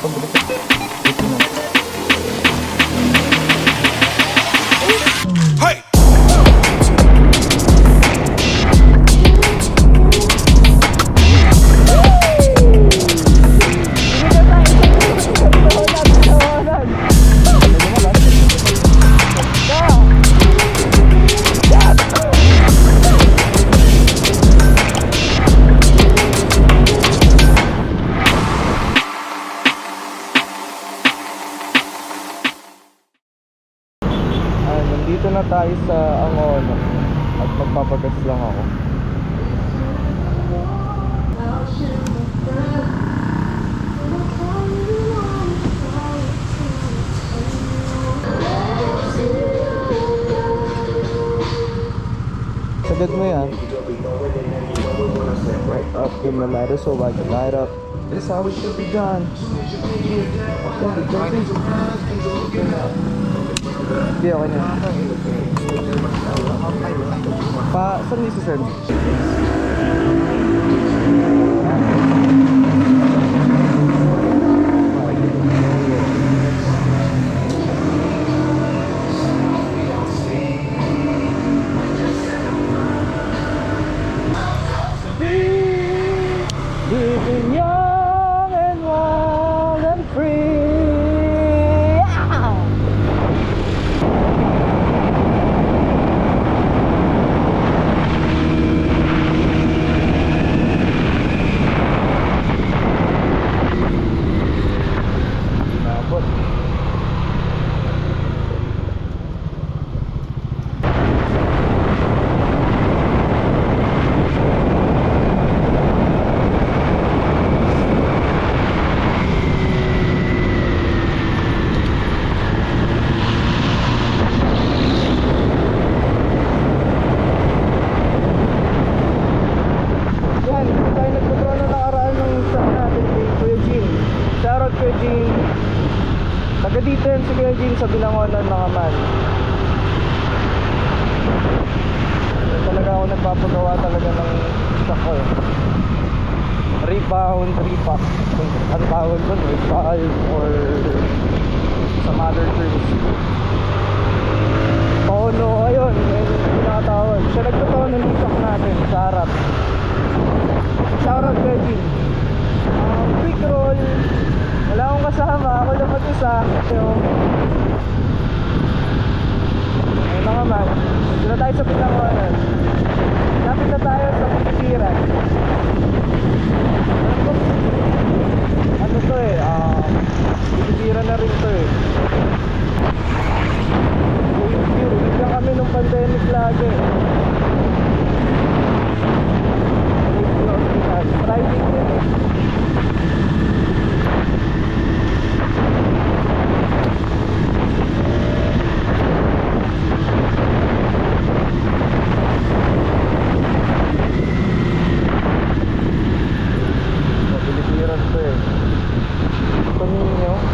makapag-reset. Dito na. Hey! Nandito na tayo sa Angono at magpapagas lang ako. Sagad mo yan. Right up in the ladder so I can light up. This is how it should be done. Hindi, okay na. Saan niyo si sir? Living young and wild and free. Taga dito yan si Kuya Jean sa Binangonan mga man. Talaga ako nagpapagawa talaga ng stock ko eh. Rebound, repack. Ano tawag doon? Revive or some other terms. Tono, ayun. Ayun yung pinakatawag. Siya nagtatono ng stock natin sa harap. Shoutout Kuya Jean. Quick roll. Wala akong kasama, ako lang mag-isa. Ay mga man, doon na tayo sa Binangonan. Lapit na tayo sa Pagkasiran. Ano to eh, Pagkasiran na rin to eh. Ulit lang kami nung pandemic lagi. Private din eh.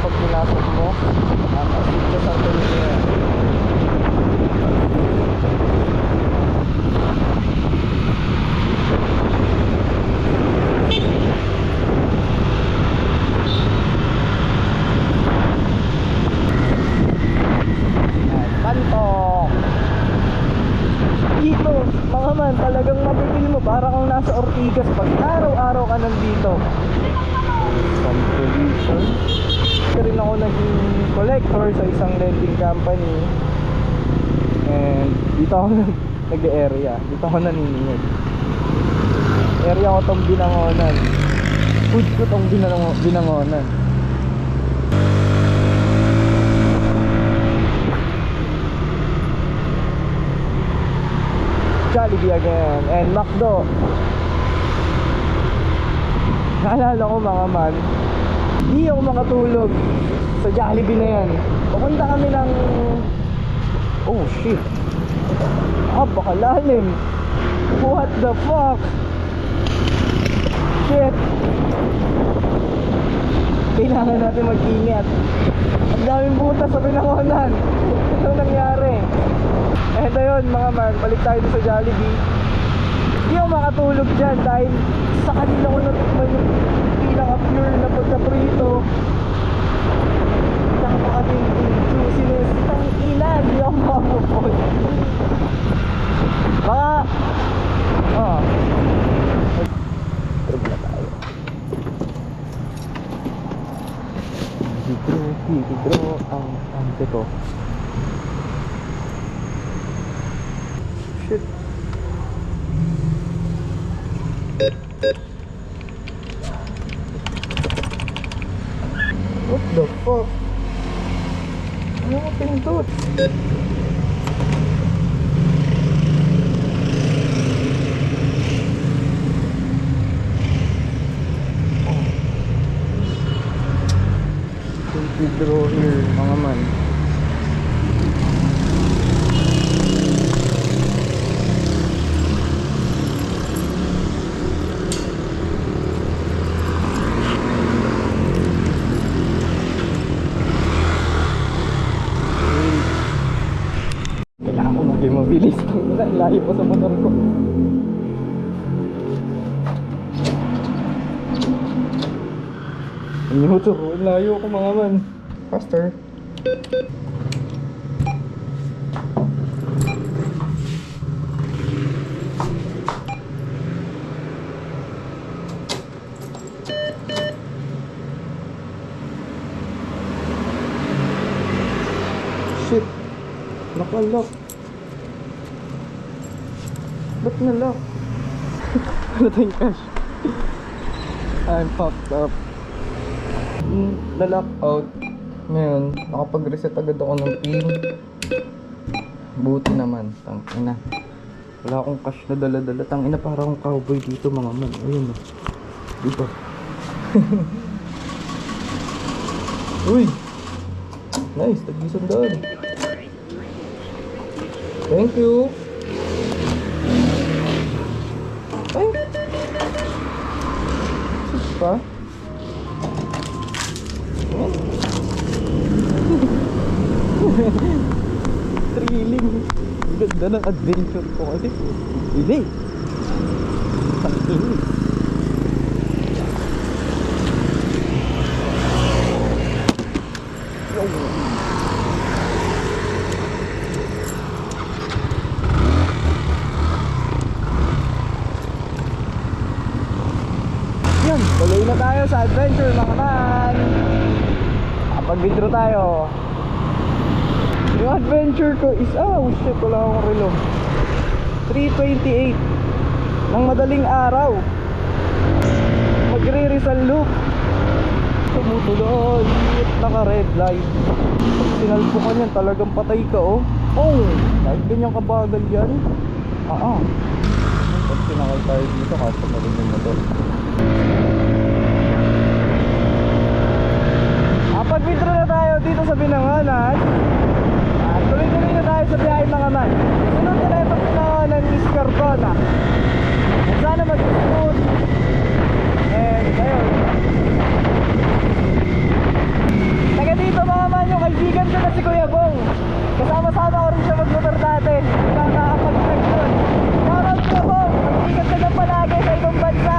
Pag pinasok mo, nakasip ka sa Antonio. Kantok! Dito, mga man, talagang mapipil mo para kang nasa Ortigas pag araw-araw ka nandito. Some pollution. Rin ako naging collector sa isang lending company and dito ako nag-area, dito ako naniningil. Area ko tong Binangonan, food ko tong Binangonan. Jollibee again and McDo. Naalala ko mga man, hindi ako makatulog sa Jollibee na yan. Pupunta kami ng... Oh shit, napakalalim. What the fuck. Shit, kailangan natin mag-ingat. Ang daming butas sa Binangonan. Anong nangyari? Eto yun mga man, balik tayo sa Jollibee. Hindi ako makatulog dyan dahil sa kanila ko natikman yung pinaka-pure na pagka-prito Napakatinting juiciness. Ang ina, hindi ako mapupod. Baka, trip na tayo. Higro, ang ante ko. Shit. What the fuck? Ano ang pindot? Draw here, mga man. Kailangan ko maging mabilis. Ang layo pa sa motor ko. Ang motor ko, ang layo ko mga man. Faster. Shit. Lock. Ba't na-lock? Wala tayong cash. I'm fucked up. Na-lock out. Ngayon, nakapag-reset agad ako ng PIN. Buti naman, tangina. Wala akong cash na dala-dala. Tangina, para akong cowboy dito mga man. Ayun o. Dito. Uy! Nice, tag-isang. Thank you! Ay! Sus pa? Thrilling. Ganda ng adventure ko kasi. Hindi. Tangin. Yan, tuloy na tayo sa adventure mga man. Kapag-intro tayo. Yung adventure ko is, shit, wala akong relo. 3:28 ng madaling araw. Magre-Rizal Loop. Tumutuloy, naka-red light. Pag sinalpukan yan, talagang patay ka, oh. Kahit ganyan kabagal yan. Pag sinakay tayo dito, kasi na rin yung motor. Pag-intro na tayo dito sa Binangonan. Tuloy-tuloy na tayo sa biyahe mga man. Sunod na tayo ng Miss Cardona. At sana mag-smooth. And ayun. Taga dito mga man, yung kaibigan ko na si Kuya Bong. Kasama-sama ko rin siya mag-motor dati. Nakakapag-track doon. Shoutout Kuya Bong, mag-ikat ka lang palagi sa ibang bansa.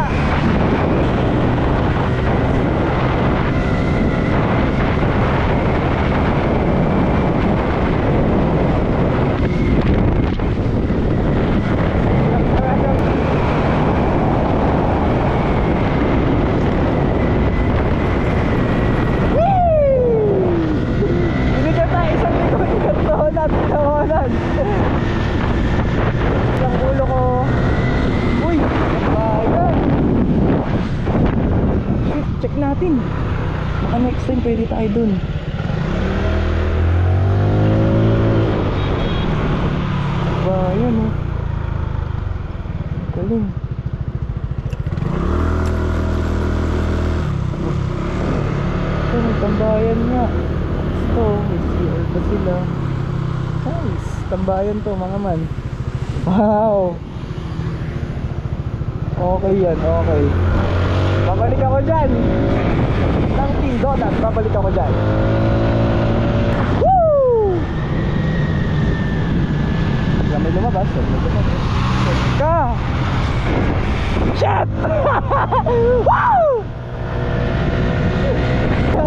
Ang ulo ko. Uy, bayan. Shit, check natin. Baka next time pwede tayo dun. Bayan, oh. Galing. Ito, may tambayan nga. Ito, may CR pa sila. Nice, tambayan to mga man. Wow. Okay yan, okay. Babalik ako dyan. Ng Team Donut, babalik ako dyan. Woo! May lumabas, ka! Shit! Woo!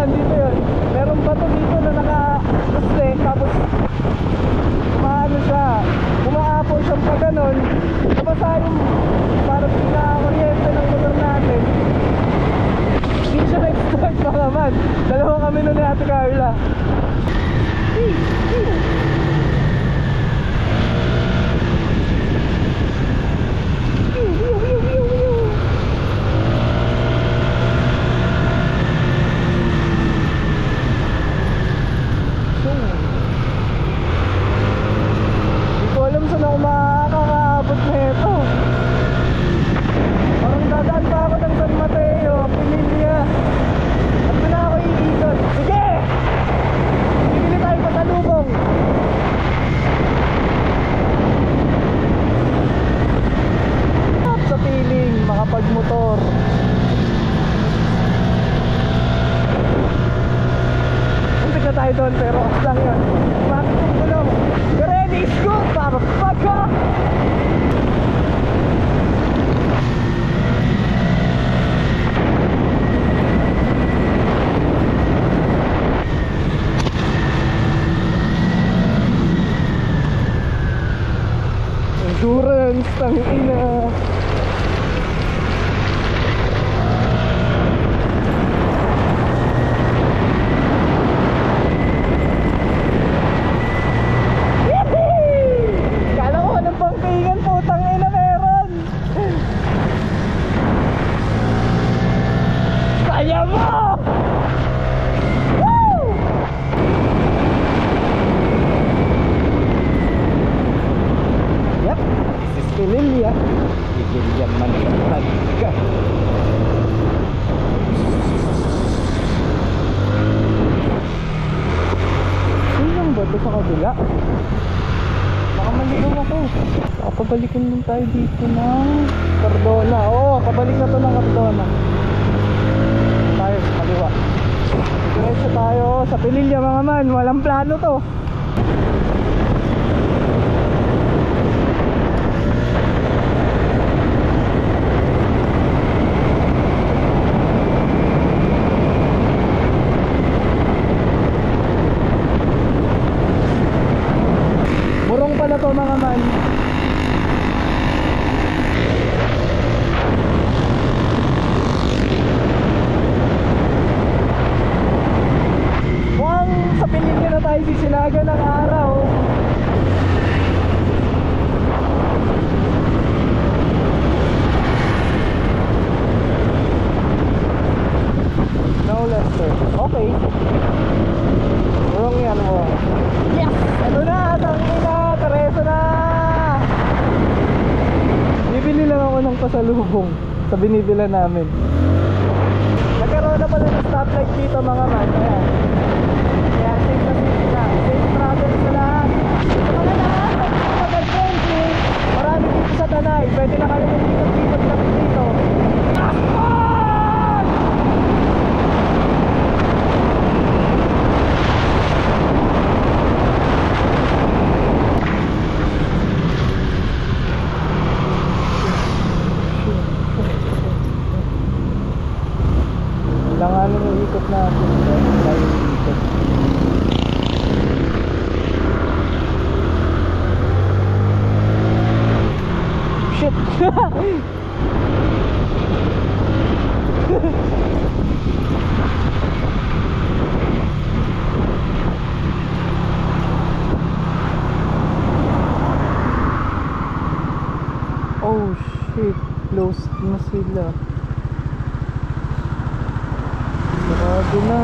Dito yun. Meron bato dito na naka-guste, tapos maano siya, umaapon siyang pa ganon. Nabasa yung parang pinaka-kuryente ng motor natin. Hindi siya nag-start mga man. Dalawa kami nun ni Ate Carla. Hindi ko alam saan ako makakaabot na ito. Parang dadaan pa ako ng San Mateo, Pinilia. At doon na ako iikot. Sige! Bibili tayo pasalubong. Sa piling, makapagmotor. Muntik na tayo doon pero off lang yun. Bakit yung gulong? You ready? Go! Para pagka! Endurance, tangina. Kala ko anong pampingan, putang ina meron. Kaya mo! Woo! Yep, this is Pinilia. Pinilia man talaga. Saan lang ba ito sa kabila? Baka maligaw ako. Baka pabalikan lang tayo dito ng Cardona. Oo, pabalik na to ng Cardona. Tayo sa kaliwa. Diretso tayo sa Pinilia mga man. Walang plano to. Murong pala to mga man. Mukhang sa Pinilia na tayo sisinaga ng araw. No Lester. Okay. Wrong yan mo. Yes! Ito na! Tangina! Tereso na! Bibili lang ako ng pasalubong sa binibila namin. Nagkaroon na pala ng stoplight dito mga man. Ayan. Kaya safe na safe na. Safe travel sa lahat. Sa mga lahat, mag-friendly. Marami dito sa Tanay. Pwede na kayo mag-ikot-ikot kami dito. Takpan! Langanin yung ikot natin. Tayo ikot. Shit! Oh shit! Closed na sila. Sarado na.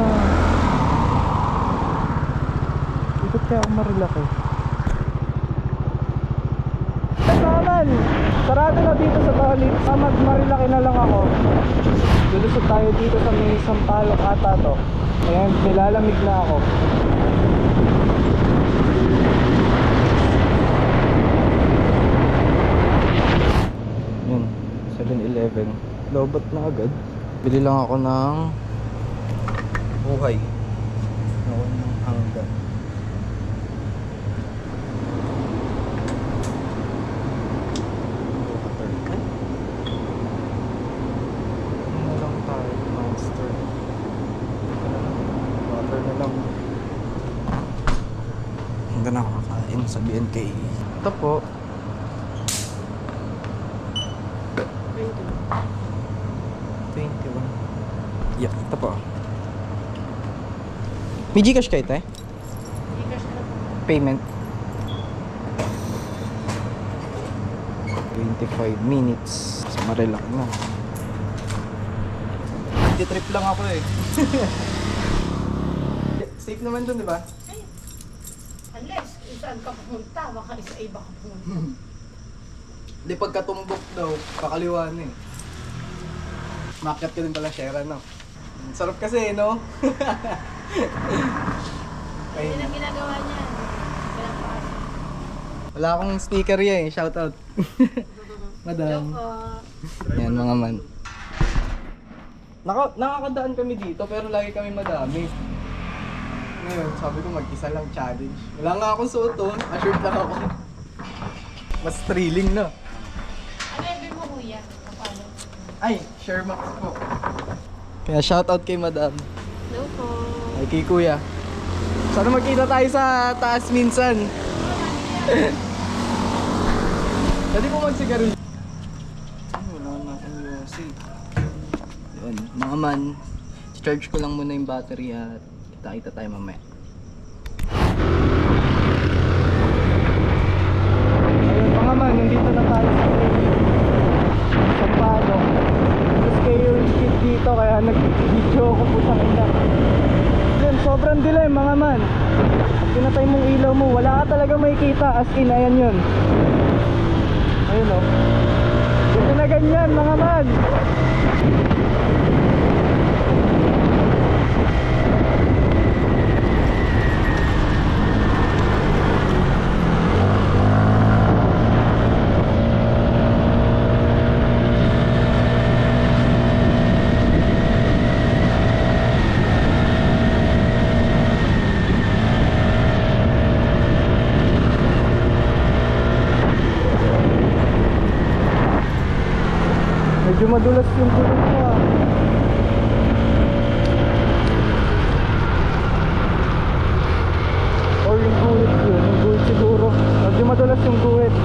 Ikot kaya ako Marilaki. Naman! Sarado na dito sa Tolit. Mag-Marilaki na lang ako. Lulusot tayo dito sa may Sampaloc ata to. Ayan, nilalamig na ako. Yun, 7-Eleven. Lobat na agad. Bili lang ako ng buhay. Ako ng hanggan. Water. Ano na lang tayo? Monster. Water na lang. doon ako kakain sa BNK. Ito po. 21. Yeah, ito po. May Gcash kayo, te? Gcash na po. Payment. 25 minutes. So, marelak na. Trip lang ako eh. Safe naman dun, di ba? Ay, unless kung saan ka pumunta, baka isa iba ka pumunta. Di pagkatumbok daw, kakaliwa na eh. Makyat ka din pala, Shera, no? Sarap kasi, no? Ayun ang ginagawa niya. Pinapasok. Wala akong sticker yan eh, shoutout. Madam. Joke. Yan mga man. Nakakadaan kami dito pero lagi kami madami. Ngayon, sabi ko mag-isa lang challenge. Wala nga akong suot oh, assured lang ako. Mas thrilling na. Ano yung mo kuya? Paano? Ay, share max po. Kaya shoutout kay madam. Hello po. Ay kay kuya. Sana magkita tayo sa taas minsan. Pwede po magsigarilyo. Wala na akong music. Yun, mga man. Charge ko lang muna yung battery at kita-kita tayo mamaya. Ayun mga man, nandito na tayo sa Sampado. Tapos kayo yung skid dito kaya nag-video ko po sa kanila. Yun, sobrang dilim mga man. Pag pinatay mong ilaw mo, wala ka talaga makikita. As in, ayan yun. Ayun o. Ganito na ganyan mga man. Medyo madulas yung gulong ko ah. Or yung guhit yun, yung guhit siguro. Medyo madulas yung guhit.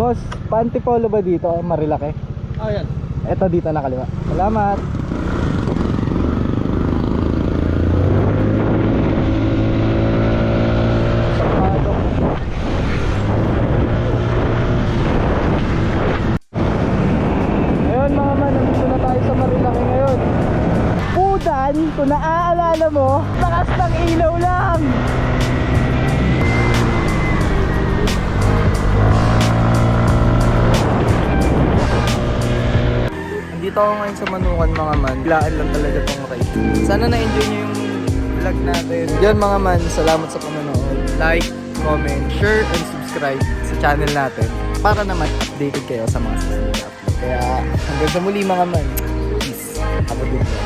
Boss, pa-antipolo ba dito? Marilaki? Oh, yan. Eto dito na kaliwa. Salamat. Sampado. Ayun mga man, nandito na tayo sa Marilaki ngayon. Pudan, kung naaalala mo, takas ng ilaw lang. Dito ako ngayon sa Manukan mga man. Biglaan lang talaga tong ride. Sana na-enjoy nyo yung vlog natin. Yan mga man, salamat sa panonood. Like, comment, share, and subscribe sa channel natin para naman updated kayo sa mga susunod na upload. Kaya hanggang sa muli mga man. Peace. Have a good day.